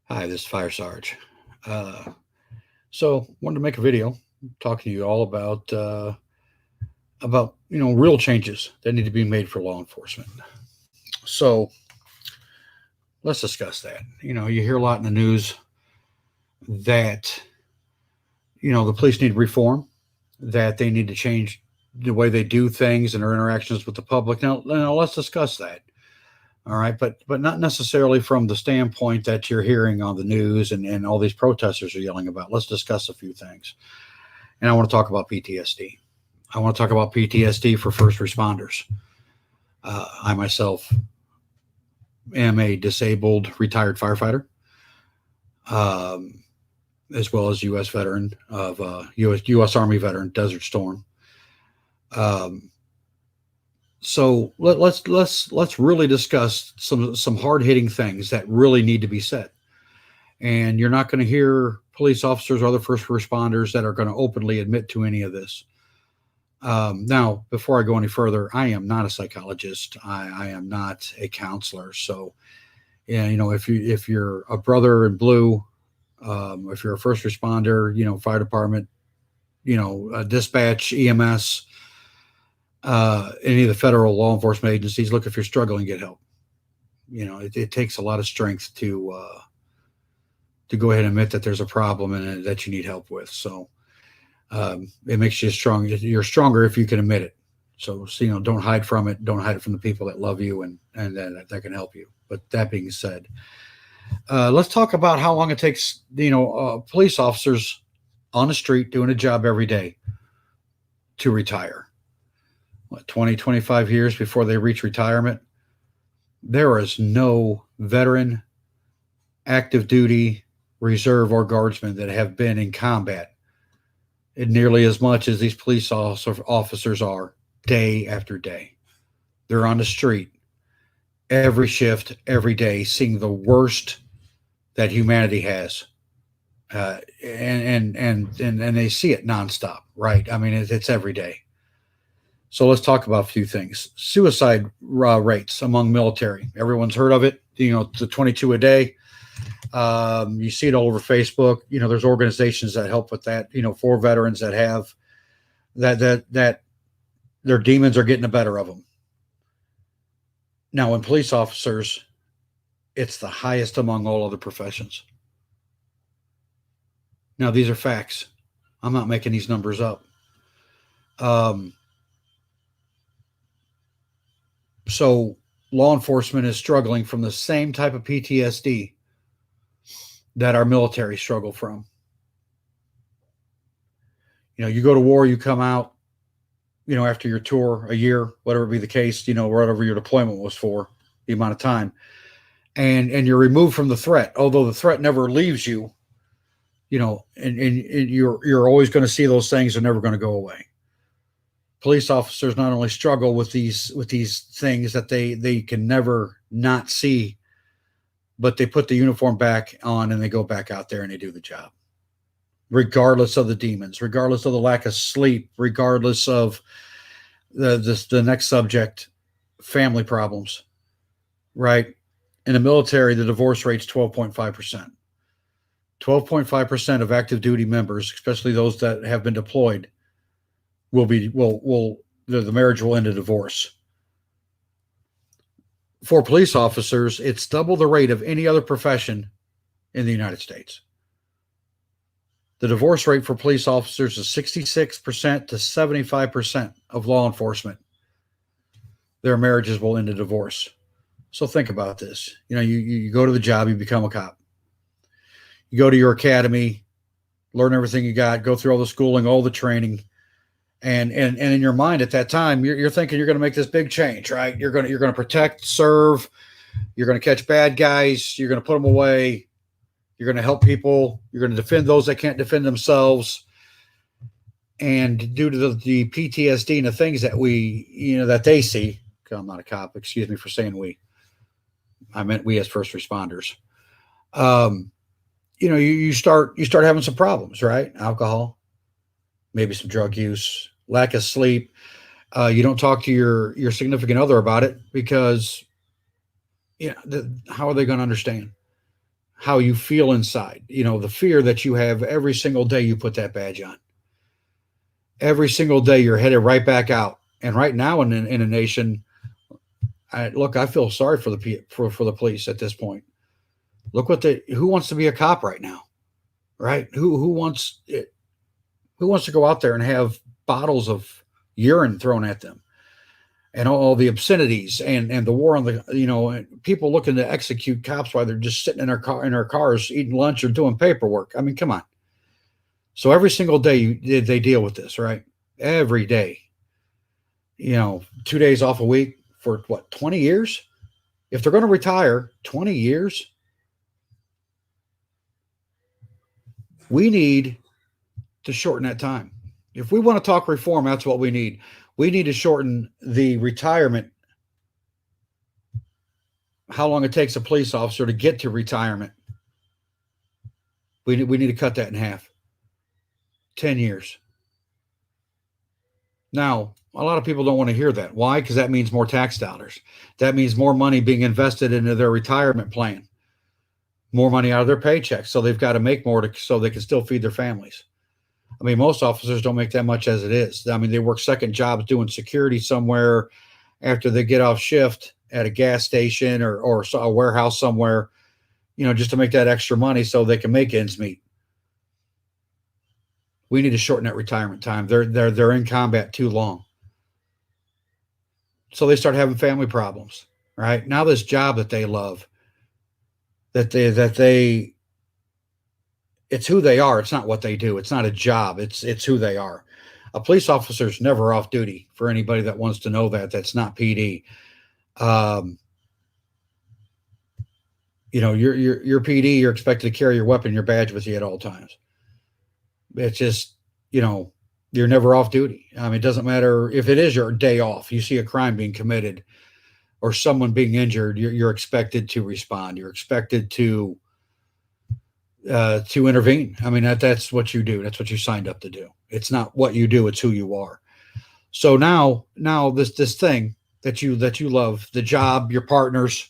Hi, this is Fire Sarge. So wanted to make a video talking to you all about real changes that need to be made for law enforcement. So let's discuss that. You hear a lot in the news that the police need reform, that they need to change the way they do things and their interactions with the public. Now let's discuss that. All right, but not necessarily from the standpoint that you're hearing on the news and all these protesters are yelling about. Let's discuss a few things. And I want to talk about PTSD. I want to talk about PTSD for first responders. I myself am a disabled retired firefighter, as well as U.S. veteran of U.S. Army veteran, Desert Storm. So let's really discuss some hard hitting things that really need to be said. And you're not going to hear police officers or other first responders that are going to openly admit to any of this. Now, before I go any further, I am not a psychologist. I am not a counselor. So, yeah, if you're a brother in blue, if you're a first responder, fire department, dispatch, EMS, any of the federal law enforcement agencies, look, if you're struggling, get help. It takes a lot of strength to go ahead and admit that there's a problem and that you need help with. So it makes you strong. You're stronger if you can admit it. So don't hide from it. Don't hide it from the people that love you and that can help you. But that being said, let's talk about how long it takes, police officers on the street doing a job every day to retire. 20, 25 years before they reach retirement. There is no veteran, active duty, reserve, or guardsmen that have been in combat nearly as much as these police officers are day after day. They're on the street every shift, every day, seeing the worst that humanity has. And they see it nonstop, right? I mean, it's every day. So let's talk about a few things. Suicide rates among military. Everyone's heard of it. The 22 a day. You see it all over Facebook. There's organizations that help with that. For veterans that have that their demons are getting the better of them. Now, in police officers, it's the highest among all other professions. Now, these are facts. I'm not making these numbers up. So law enforcement is struggling from the same type of PTSD that our military struggle from. You go to war, you come out, after your tour, a year, whatever be the case, whatever your deployment was for, the amount of time, and you're removed from the threat, although the threat never leaves you, and you're always going to see those things are never going to go away. Police officers not only struggle with these things that they can never not see, but they put the uniform back on and they go back out there and they do the job, regardless of the demons, regardless of the lack of sleep, regardless of the next subject, family problems, right? In the military, the divorce rate's 12.5%. 12.5% of active duty members, especially those that have been deployed, the marriage will end in divorce. For police officers, it's double the rate of any other profession in the United States. The divorce rate for police officers is 66% to 75% of law enforcement. Their marriages will end in divorce. So think about this. You go to the job, you become a cop. You go to your academy, learn everything you got, go through all the schooling, all the training. And in your mind at that time, you're thinking you're going to make this big change, right? You're going to protect, serve. You're going to catch bad guys. You're going to put them away. You're going to help people. You're going to defend those that can't defend themselves. And due to the PTSD and the things that that they see, I'm not a cop. Excuse me for saying we. I meant we as first responders. You start having some problems, right? Alcohol. Maybe some drug use, lack of sleep. You don't talk to your significant other about it because, how are they going to understand? how you feel inside. The fear that you have every single day you put that badge on. Every single day you're headed right back out. And right now in a nation, I feel sorry for the police at this point. Look who wants to be a cop right now, right? Who wants it? Who wants to go out there and have bottles of urine thrown at them, and all the obscenities and the war on the people looking to execute cops while they're just sitting in their cars eating lunch or doing paperwork. I mean, come on. So every single day they deal with this, right? Every day. 2 days off a week for what, 20 years? If they're going to retire, 20 years. We need to shorten that time. If we want to talk reform, that's what we need. We need to shorten the retirement, how long it takes a police officer to get to retirement. We need to cut that in half. 10 years. Now, a lot of people don't want to hear that. Why? Because that means more tax dollars. That means more money being invested into their retirement plan. More money out of their paychecks. So they've got to make more so they can still feed their families. I mean, most officers don't make that much as it is. I mean, they work second jobs doing security somewhere after they get off shift at a gas station or a warehouse somewhere, just to make that extra money so they can make ends meet. We need to shorten that retirement time. They're in combat too long. So they start having family problems, right? Now this job that they love, that they it's who they are. It's not what they do. It's not a job. It's who they are. A police officer is never off duty, for anybody that wants to know that. That's not PD. Your PD, you're expected to carry your weapon, your badge with you at all times. It's just, you're never off duty. I mean, it doesn't matter if it is your day off. You see a crime being committed or someone being injured, you're expected to respond. You're expected to intervene. I mean, that's what you do. That's what you signed up to do. It's not what you do, it's who you are. So now this thing that you love, the job, your partners,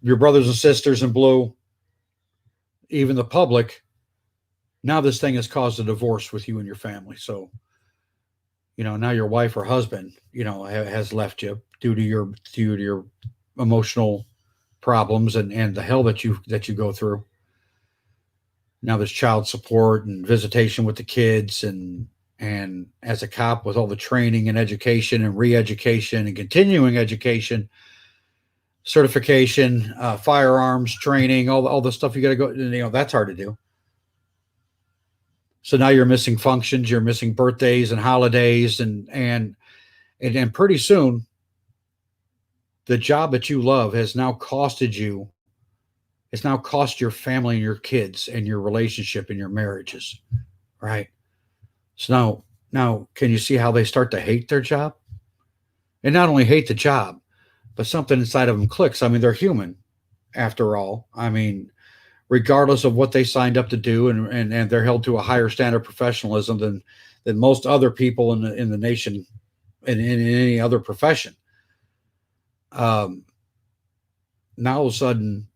your brothers and sisters in blue, even the public, now this thing has caused a divorce with you and your family. So, now your wife or husband, has left you due to your emotional problems and the hell that you go through. Now there's child support and visitation with the kids and as a cop with all the training and education and re-education and continuing education, certification, firearms training, all the stuff you got to go, that's hard to do. So now you're missing functions, you're missing birthdays and holidays and pretty soon the job that you love has now costed you. It's now cost your family and your kids and your relationship and your marriages, right? So now can you see how they start to hate their job? And not only hate the job, but something inside of them clicks. I mean, they're human after all. I mean, regardless of what they signed up to do, and they're held to a higher standard of professionalism than most other people in the nation and in any other profession. Now all of a sudden,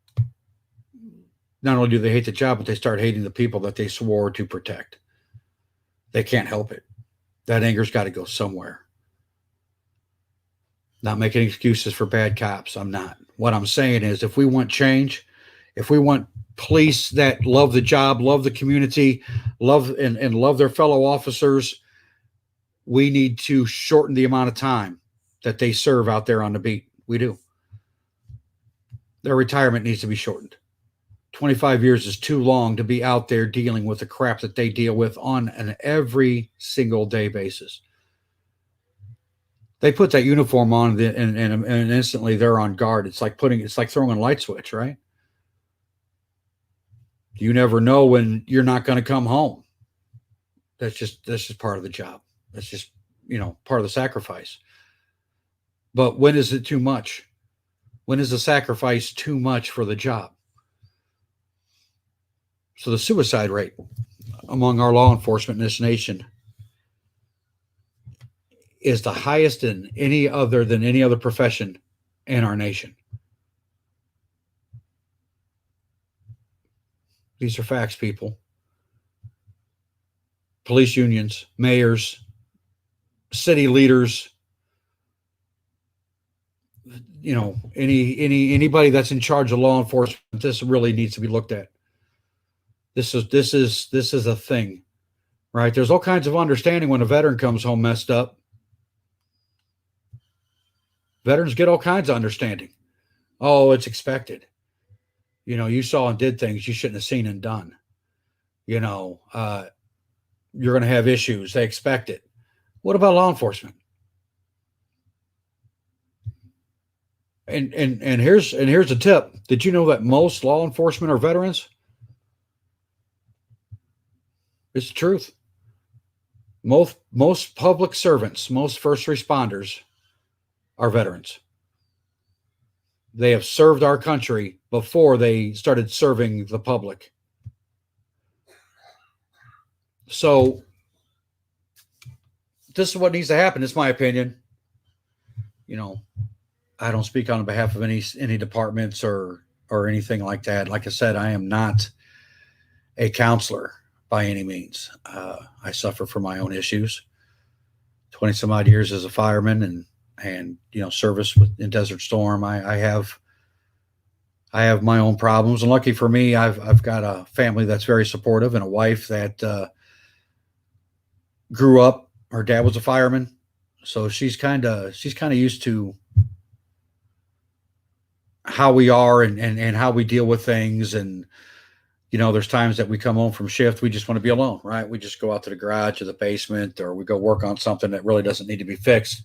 not only do they hate the job, but they start hating the people that they swore to protect. They can't help it. That anger's got to go somewhere. Not making excuses for bad cops. I'm not. What I'm saying is, if we want change, if we want police that love the job, love the community, love their fellow officers, we need to shorten the amount of time that they serve out there on the beat. We do. Their retirement needs to be shortened. 25 years is too long to be out there dealing with the crap that they deal with on an every single day basis. They put that uniform on and instantly they're on guard. It's like throwing a light switch, right? You never know when you're not going to come home. That's just part of the job. That's just, part of the sacrifice. But when is it too much? When is the sacrifice too much for the job? So the suicide rate among our law enforcement in this nation is the highest than any other profession in our nation. These are facts, people. Police unions, mayors, city leaders, anybody that's in charge of law enforcement, this really needs to be looked at. This is a thing, right? There's all kinds of understanding when a veteran comes home messed up. Veterans get all kinds of understanding. Oh, it's expected. You saw and did things you shouldn't have seen and done. You're going to have issues. They expect it. What about law enforcement? And here's a tip. Did you know that most law enforcement are veterans? It's the truth. Most public servants, most first responders are veterans. They have served our country before they started serving the public. So this is what needs to happen. It's my opinion. I don't speak on behalf of any departments or anything like that. Like I said, I am not a counselor by any means. I suffer from my own issues. 20 some odd years as a fireman and service in Desert Storm. I have my own problems, and lucky for me, I've got a family that's very supportive and a wife that grew up. Her dad was a fireman, so she's kind of used to how we are and how we deal with things. And there's times that we come home from shift, we just want to be alone, right? We just go out to the garage or the basement, or we go work on something that really doesn't need to be fixed,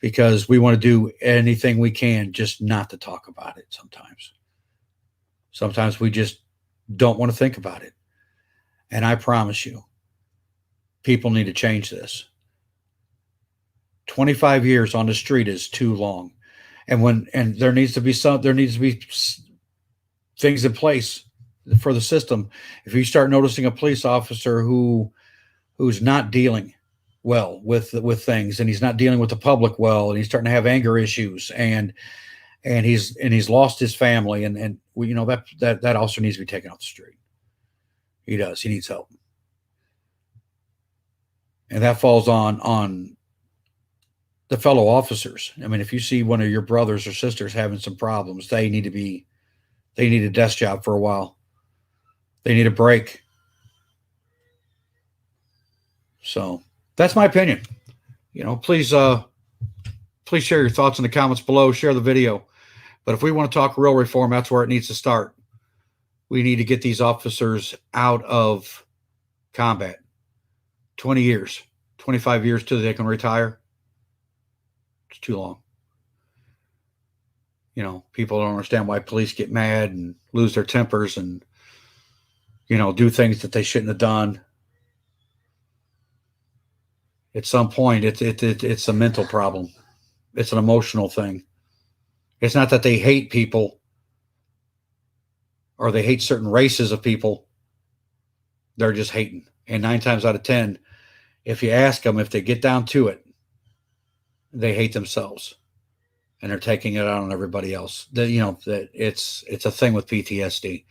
because we want to do anything we can just not to talk about it. Sometimes we just don't want to think about it. And I promise you, people need to change this. 25 years on the street is too long. And there needs to be things in place for the system. If you start noticing a police officer who's not dealing well with things, and he's not dealing with the public well, and he's starting to have anger issues, and he's lost his family, and that officer needs to be taken off the street. He does. He needs help. And that falls on the fellow officers. I mean, if you see one of your brothers or sisters having some problems, they need a desk job for a while. They need a break. So that's my opinion. Please share your thoughts in the comments below. Share the video. But if we want to talk real reform, that's where it needs to start. We need to get these officers out of combat. 20 years, 25 years till they can retire. It's too long. People don't understand why police get mad and lose their tempers and, do things that they shouldn't have done. At some point, it's a mental problem. It's an emotional thing. It's not that they hate people or they hate certain races of people. They're just hating. And 9 times out of 10, if you ask them, if they get down to it, they hate themselves, and they're taking it out on everybody else. That it's a thing with PTSD.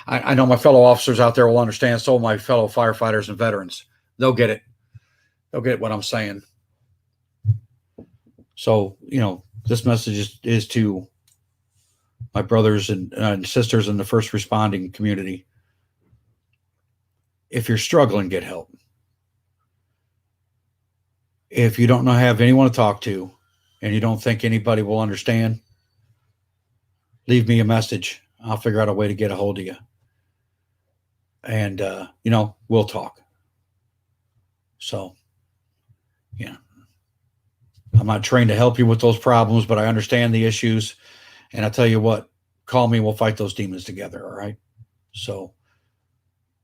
I know my fellow officers out there will understand. So my fellow firefighters and veterans, they'll get it. They'll get what I'm saying. So this message is to my brothers and sisters in the first responding community. If you're struggling, get help. If you don't have anyone to talk to and you don't think anybody will understand, leave me a message. I'll figure out a way to get a hold of you. And, we'll talk. So, I'm not trained to help you with those problems, but I understand the issues. And I'll tell you what, call me. We'll fight those demons together. All right. So,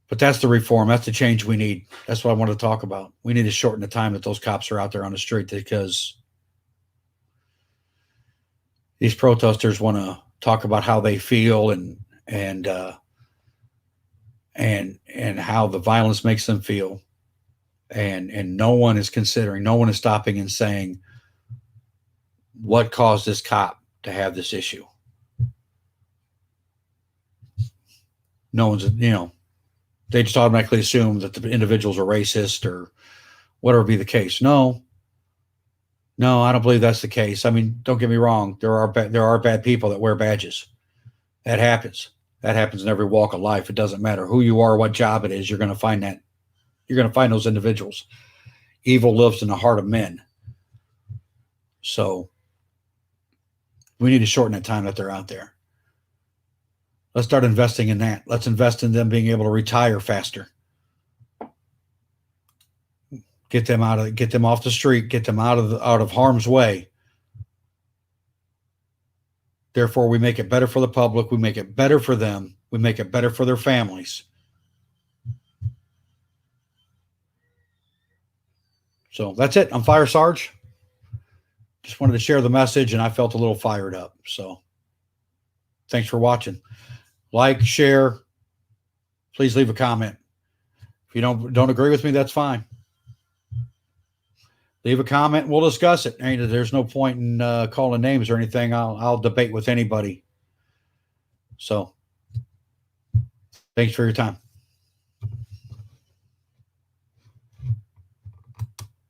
but that's the reform. That's the change we need. That's what I want to talk about. We need to shorten the time that those cops are out there on the street, because these protesters want to talk about how they feel and how the violence makes them feel. And no one is considering, no one is stopping and saying what caused this cop to have this issue. no one's, they just automatically assume that the individuals are racist or whatever be the case. No, I don't believe that's the case. I mean, don't get me wrong. There are bad people that wear badges. That happens. That happens in every walk of life. It doesn't matter who you are, what job it is. You're going to find that. You're going to find those individuals. Evil lives in the heart of men. So we need to shorten that time that they're out there. Let's start investing in that. Let's invest in them being able to retire faster. Get them off the street, get them out of harm's way. Therefore, we make it better for the public. We make it better for them. We make it better for their families. So that's it. I'm Fire Sarge. Just wanted to share the message, and I felt a little fired up. So thanks for watching. Like, share. Please leave a comment. If you don't agree with me, that's fine. Leave a comment. We'll discuss it. There's no point in calling names or anything. I'll debate with anybody. So thanks for your time.